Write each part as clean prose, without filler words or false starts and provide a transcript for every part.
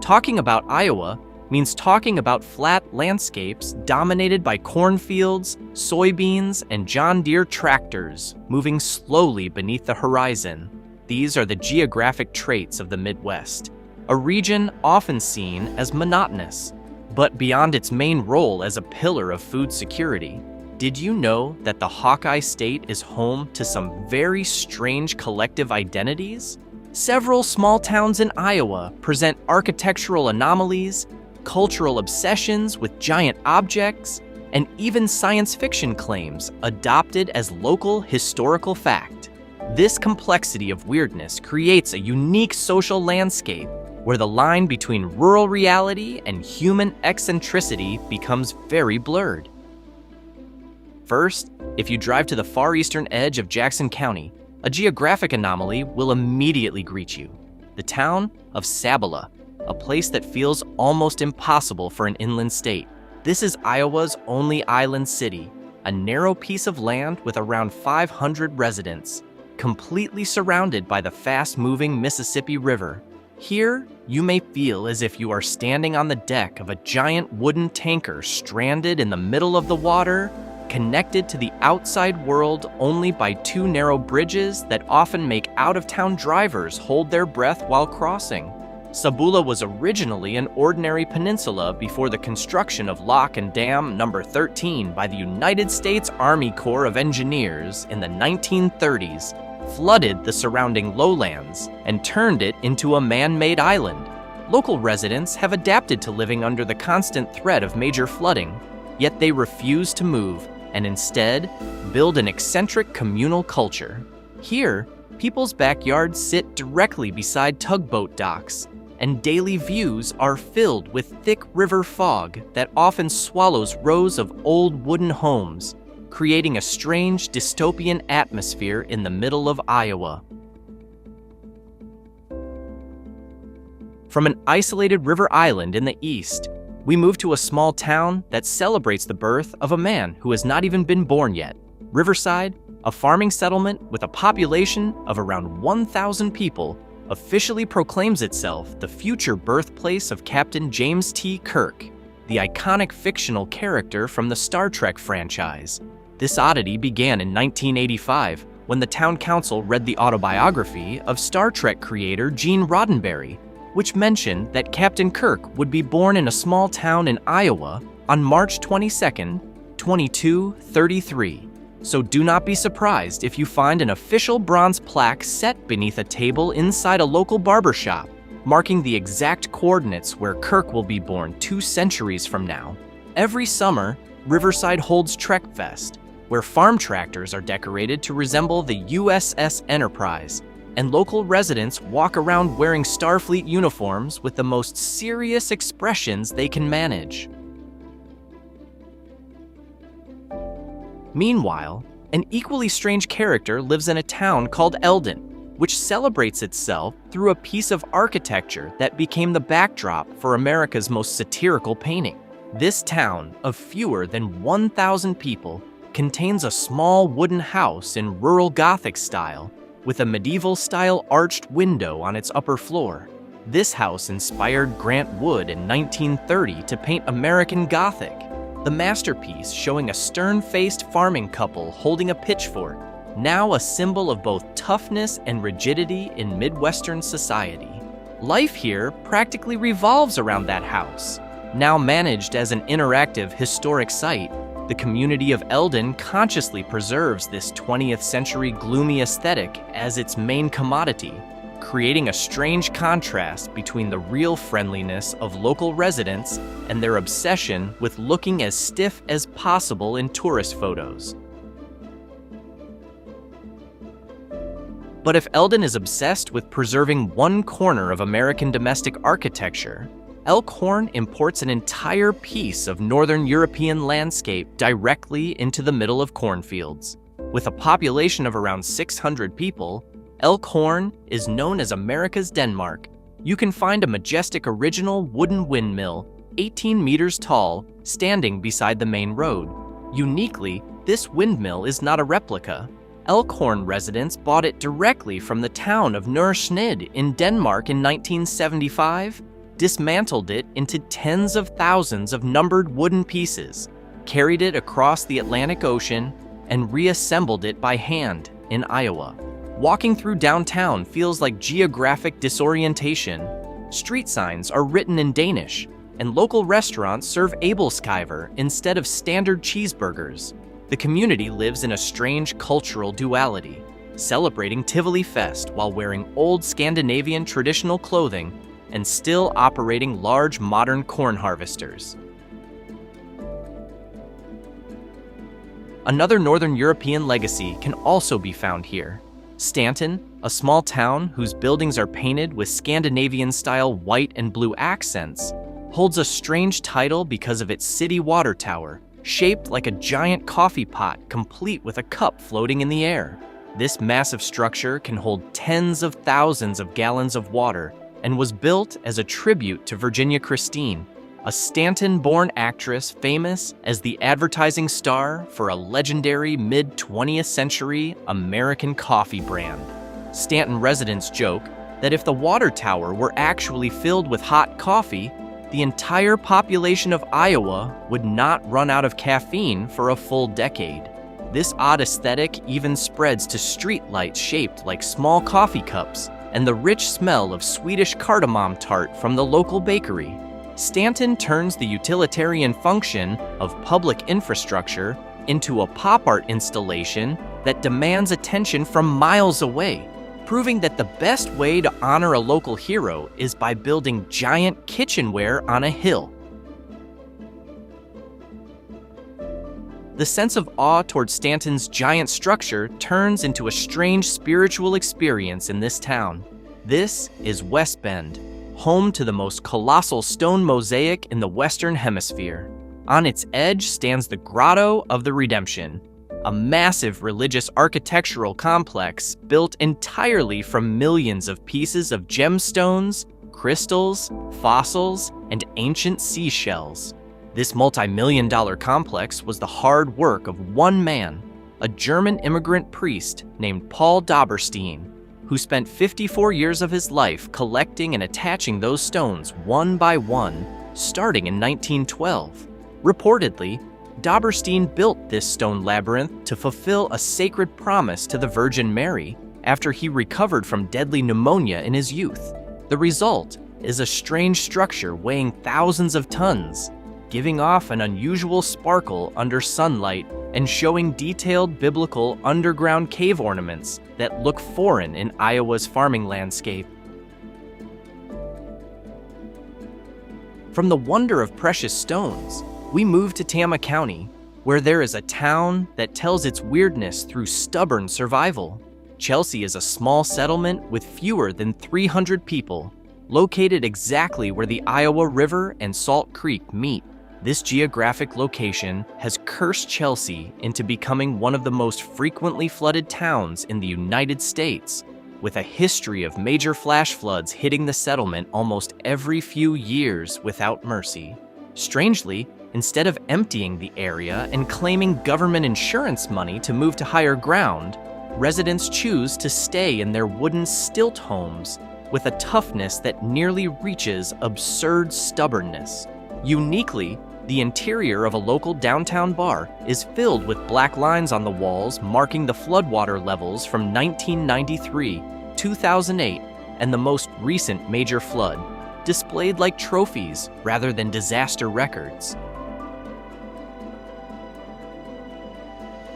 Talking about Iowa means talking about flat landscapes dominated by cornfields, soybeans, and John Deere tractors moving slowly beneath the horizon. These are the geographic traits of the Midwest, a region often seen as monotonous. But beyond its main role as a pillar of food security, did you know that the Hawkeye State is home to some very strange collective identities? Several small towns in Iowa present architectural anomalies, cultural obsessions with giant objects, and even science fiction claims adopted as local historical fact. This complexity of weirdness creates a unique social landscape where the line between rural reality and human eccentricity becomes very blurred. First, if you drive to the far eastern edge of Jackson County, a geographic anomaly will immediately greet you: the town of Sabula, a place that feels almost impossible for an inland state. This is Iowa's only island city, a narrow piece of land with around 500 residents, completely surrounded by the fast-moving Mississippi River. Here, you may feel as if you are standing on the deck of a giant wooden tanker stranded in the middle of the water, connected to the outside world only by two narrow bridges that often make out-of-town drivers hold their breath while crossing. Sabula was originally an ordinary peninsula before the construction of Lock and Dam No. 13 by the United States Army Corps of Engineers in the 1930s flooded the surrounding lowlands and turned it into a man-made island. Local residents have adapted to living under the constant threat of major flooding, yet they refuse to move and instead build an eccentric communal culture. Here, people's backyards sit directly beside tugboat docks, and daily views are filled with thick river fog that often swallows rows of old wooden homes, creating a strange dystopian atmosphere in the middle of Iowa. From an isolated river island in the east, we move to a small town that celebrates the birth of a man who has not even been born yet. Riverside, a farming settlement with a population of around 1,000 people, officially proclaims itself the future birthplace of Captain James T. Kirk, the iconic fictional character from the Star Trek franchise. This oddity began in 1985 when the town council read the autobiography of Star Trek creator Gene Roddenberry, which mentioned that Captain Kirk would be born in a small town in Iowa on March 22, 2233. So do not be surprised if you find an official bronze plaque set beneath a table inside a local barbershop, marking the exact coordinates where Kirk will be born 2 centuries from now. Every summer, Riverside holds Trek Fest, where farm tractors are decorated to resemble the USS Enterprise, and local residents walk around wearing Starfleet uniforms with the most serious expressions they can manage. Meanwhile, an equally strange character lives in a town called Eldon, which celebrates itself through a piece of architecture that became the backdrop for America's most satirical painting. This town, of fewer than 1,000 people, contains a small wooden house in rural Gothic style, with a medieval-style arched window on its upper floor. This house inspired Grant Wood in 1930 to paint American Gothic, the masterpiece showing a stern-faced farming couple holding a pitchfork, now a symbol of both toughness and rigidity in Midwestern society. Life here practically revolves around that house. Now managed as an interactive historic site, the community of Eldon consciously preserves this 20th century gloomy aesthetic as its main commodity, creating a strange contrast between the real friendliness of local residents and their obsession with looking as stiff as possible in tourist photos. But if Eldon is obsessed with preserving one corner of American domestic architecture, Elkhorn imports an entire piece of Northern European landscape directly into the middle of cornfields. With a population of around 600 people, Elkhorn is known as America's Denmark. You can find a majestic original wooden windmill, 18 meters tall, standing beside the main road. Uniquely, this windmill is not a replica. Elkhorn residents bought it directly from the town of Nørsned in Denmark in 1975 dismantled it into tens of thousands of numbered wooden pieces, carried it across the Atlantic Ocean, and reassembled it by hand in Iowa. Walking through downtown feels like geographic disorientation. Street signs are written in Danish, and local restaurants serve abelskiver instead of standard cheeseburgers. The community lives in a strange cultural duality, celebrating Tivoli Fest while wearing old Scandinavian traditional clothing and still operating large modern corn harvesters. Another Northern European legacy can also be found here. Stanton, a small town whose buildings are painted with Scandinavian-style white and blue accents, holds a strange title because of its city water tower, shaped like a giant coffee pot complete with a cup floating in the air. This massive structure can hold tens of thousands of gallons of water and was built as a tribute to Virginia Christine, a Stanton-born actress famous as the advertising star for a legendary mid-20th century American coffee brand. Stanton residents joke that if the water tower were actually filled with hot coffee, the entire population of Iowa would not run out of caffeine for a full decade. This odd aesthetic even spreads to street lights shaped like small coffee cups and the rich smell of Swedish cardamom tart from the local bakery. Stanton turns the utilitarian function of public infrastructure into a pop art installation that demands attention from miles away, proving that the best way to honor a local hero is by building giant kitchenware on a hill. The sense of awe toward Stanton's giant structure turns into a strange spiritual experience in this town. This is West Bend, home to the most colossal stone mosaic in the Western Hemisphere. On its edge stands the Grotto of the Redemption, a massive religious architectural complex built entirely from millions of pieces of gemstones, crystals, fossils, and ancient seashells. This multi-million-dollar complex was the hard work of one man, a German immigrant priest named Paul Doberstein, who spent 54 years of his life collecting and attaching those stones one by one, starting in 1912. Reportedly, Doberstein built this stone labyrinth to fulfill a sacred promise to the Virgin Mary after he recovered from deadly pneumonia in his youth. The result is a strange structure weighing thousands of tons, giving off an unusual sparkle under sunlight and showing detailed biblical underground cave ornaments that look foreign in Iowa's farming landscape. From the wonder of precious stones, we move to Tama County, where there is a town that tells its weirdness through stubborn survival. Chelsea is a small settlement with fewer than 300 people, located exactly where the Iowa River and Salt Creek meet. This geographic location has cursed Chelsea into becoming one of the most frequently flooded towns in the United States, with a history of major flash floods hitting the settlement almost every few years without mercy. Strangely, instead of emptying the area and claiming government insurance money to move to higher ground, residents choose to stay in their wooden stilt homes with a toughness that nearly reaches absurd stubbornness. Uniquely, the interior of a local downtown bar is filled with black lines on the walls marking the floodwater levels from 1993, 2008, and the most recent major flood, displayed like trophies rather than disaster records.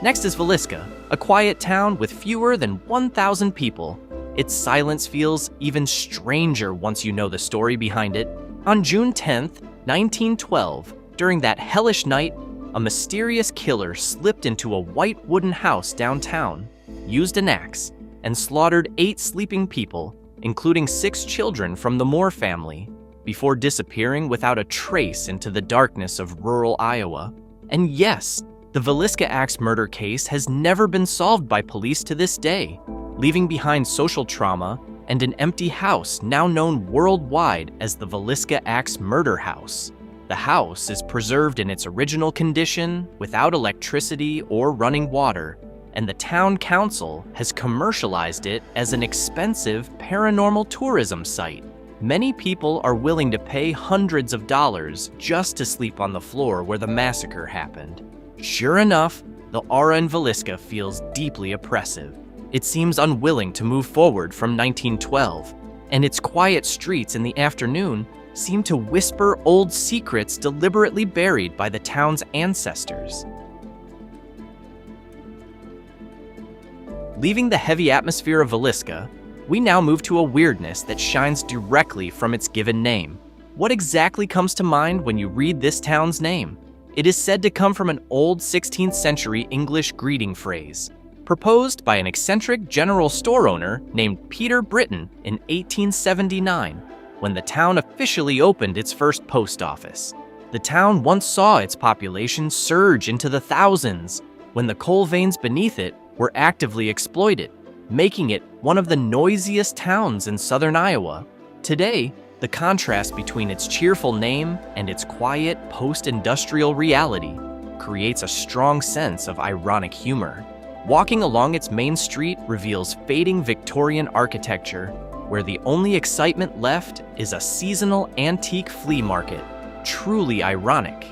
Next is Villisca, a quiet town with fewer than 1,000 people. Its silence feels even stranger once you know the story behind it. On June 10th, 1912, during that hellish night, a mysterious killer slipped into a white wooden house downtown, used an axe, and slaughtered 8 sleeping people, including 6 children from the Moore family, before disappearing without a trace into the darkness of rural Iowa. And yes, the Villisca axe murder case has never been solved by police to this day, leaving behind social trauma and an empty house now known worldwide as the Villisca Axe Murder House. The house is preserved in its original condition without electricity or running water, and the town council has commercialized it as an expensive paranormal tourism site. Many people are willing to pay hundreds of dollars just to sleep on the floor where the massacre happened. Sure enough, the aura in Villisca feels deeply oppressive. It seems unwilling to move forward from 1912, and its quiet streets in the afternoon seem to whisper old secrets deliberately buried by the town's ancestors. Leaving the heavy atmosphere of Villisca, we now move to a weirdness that shines directly from its given name. What exactly comes to mind when you read this town's name? It is said to come from an old 16th century English greeting phrase, proposed by an eccentric general store owner named Peter Britton in 1879, when the town officially opened its first post office. The town once saw its population surge into the thousands when the coal veins beneath it were actively exploited, making it one of the noisiest towns in southern Iowa. Today, the contrast between its cheerful name and its quiet post-industrial reality creates a strong sense of ironic humor. Walking along its main street reveals fading Victorian architecture, where the only excitement left is a seasonal antique flea market. Truly ironic.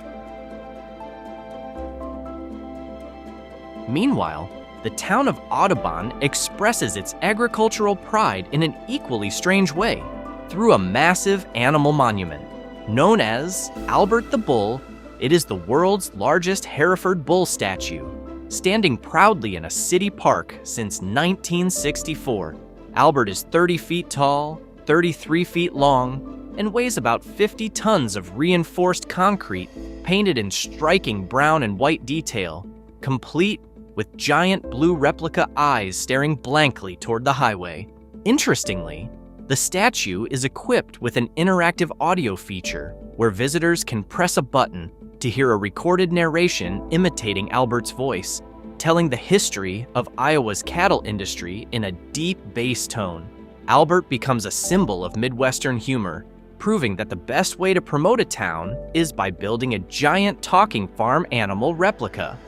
Meanwhile, the town of Audubon expresses its agricultural pride in an equally strange way, through a massive animal monument. Known as Albert the Bull, it is the world's largest Hereford bull statue, standing proudly in a city park since 1964. Albert is 30 feet tall, 33 feet long, and weighs about 50 tons of reinforced concrete painted in striking brown and white detail, complete with giant blue replica eyes staring blankly toward the highway. Interestingly, the statue is equipped with an interactive audio feature where visitors can press a button to hear a recorded narration imitating Albert's voice, telling the history of Iowa's cattle industry in a deep bass tone. Albert becomes a symbol of Midwestern humor, proving that the best way to promote a town is by building a giant talking farm animal replica.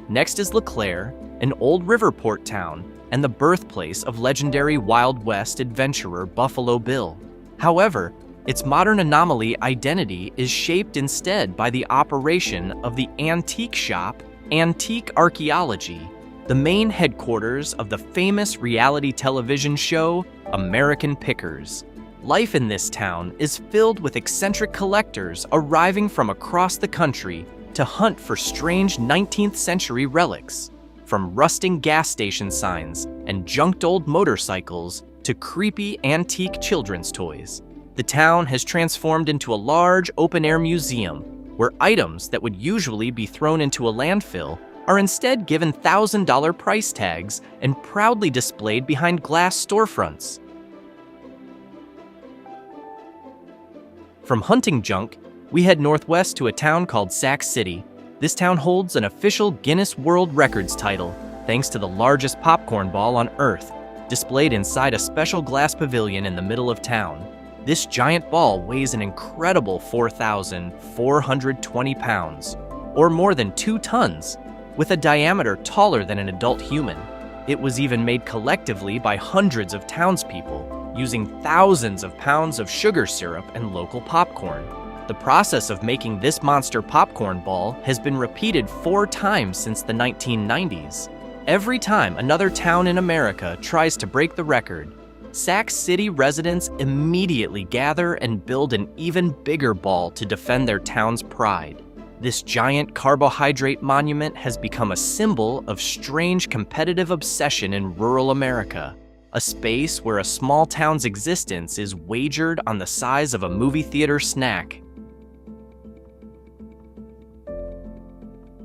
Next is LeClaire, an old riverport town and the birthplace of legendary Wild West adventurer Buffalo Bill. However, its modern anomaly identity is shaped instead by the operation of the antique shop Antique Archaeology, the main headquarters of the famous reality television show American Pickers. Life in this town is filled with eccentric collectors arriving from across the country to hunt for strange 19th century relics, from rusting gas station signs and junked old motorcycles to creepy antique children's toys. The town has transformed into a large open-air museum where items that would usually be thrown into a landfill are instead given $1,000 price tags and proudly displayed behind glass storefronts. From hunting junk, we head northwest to a town called Sac City. This town holds an official Guinness World Records title thanks to the largest popcorn ball on Earth, displayed inside a special glass pavilion in the middle of town. This giant ball weighs an incredible 4,420 pounds, or more than 2 tons, with a diameter taller than an adult human. It was even made collectively by hundreds of townspeople, using thousands of pounds of sugar syrup and local popcorn. The process of making this monster popcorn ball has been repeated 4 times since the 1990s. Every time another town in America tries to break the record, Sac City residents immediately gather and build an even bigger ball to defend their town's pride. This giant carbohydrate monument has become a symbol of strange competitive obsession in rural America, a space where a small town's existence is wagered on the size of a movie theater snack.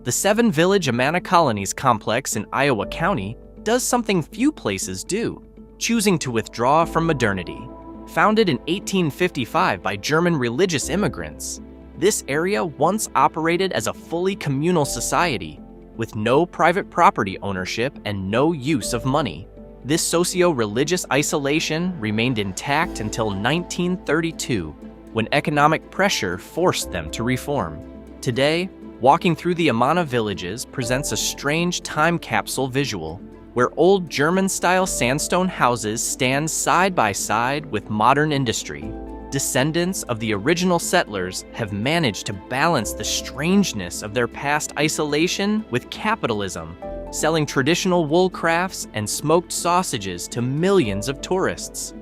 The 7-village Amana Colonies complex in Iowa County does something few places do, choosing to withdraw from modernity. Founded in 1855 by German religious immigrants, this area once operated as a fully communal society, with no private property ownership and no use of money. This socio-religious isolation remained intact until 1932, when economic pressure forced them to reform. Today, walking through the Amana villages presents a strange time capsule visual. where old German-style sandstone houses stand side by side with modern industry. Descendants of the original settlers have managed to balance the strangeness of their past isolation with capitalism, selling traditional wool crafts and smoked sausages to millions of tourists.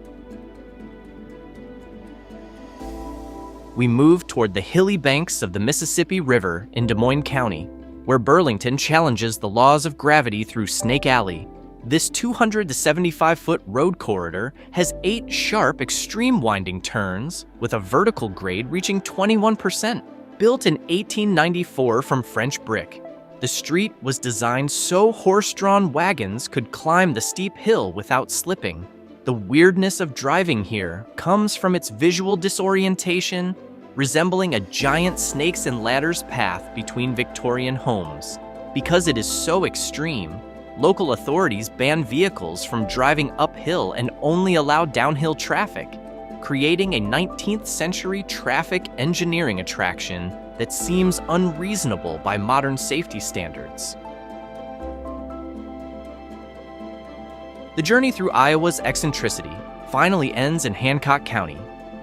We move toward the hilly banks of the Mississippi River in Des Moines County, where Burlington challenges the laws of gravity through Snake Alley. This 275-foot road corridor has 8 sharp, extreme winding turns with a vertical grade reaching 21%. Built in 1894 from French brick, the street was designed so horse-drawn wagons could climb the steep hill without slipping. The weirdness of driving here comes from its visual disorientation, resembling a giant snakes and ladders path between Victorian homes. Because it is so extreme, local authorities ban vehicles from driving uphill and only allow downhill traffic, creating a 19th century traffic engineering attraction that seems unreasonable by modern safety standards. The journey through Iowa's eccentricity finally ends in Hancock County,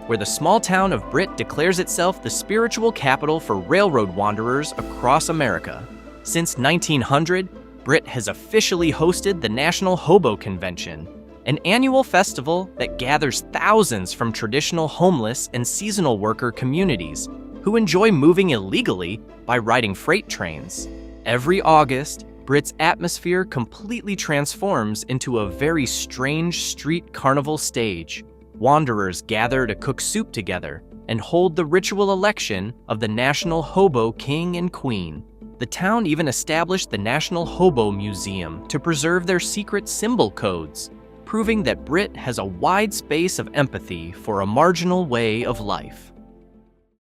where the small town of Britt declares itself the spiritual capital for railroad wanderers across America. Since 1900, Britt has officially hosted the National Hobo Convention, an annual festival that gathers thousands from traditional homeless and seasonal worker communities who enjoy moving illegally by riding freight trains. Every August, Britt's atmosphere completely transforms into a very strange street carnival stage. Wanderers gather to cook soup together and hold the ritual election of the National Hobo King and Queen. The town even established the National Hobo Museum to preserve their secret symbol codes, proving that Britt has a wide space of empathy for a marginal way of life.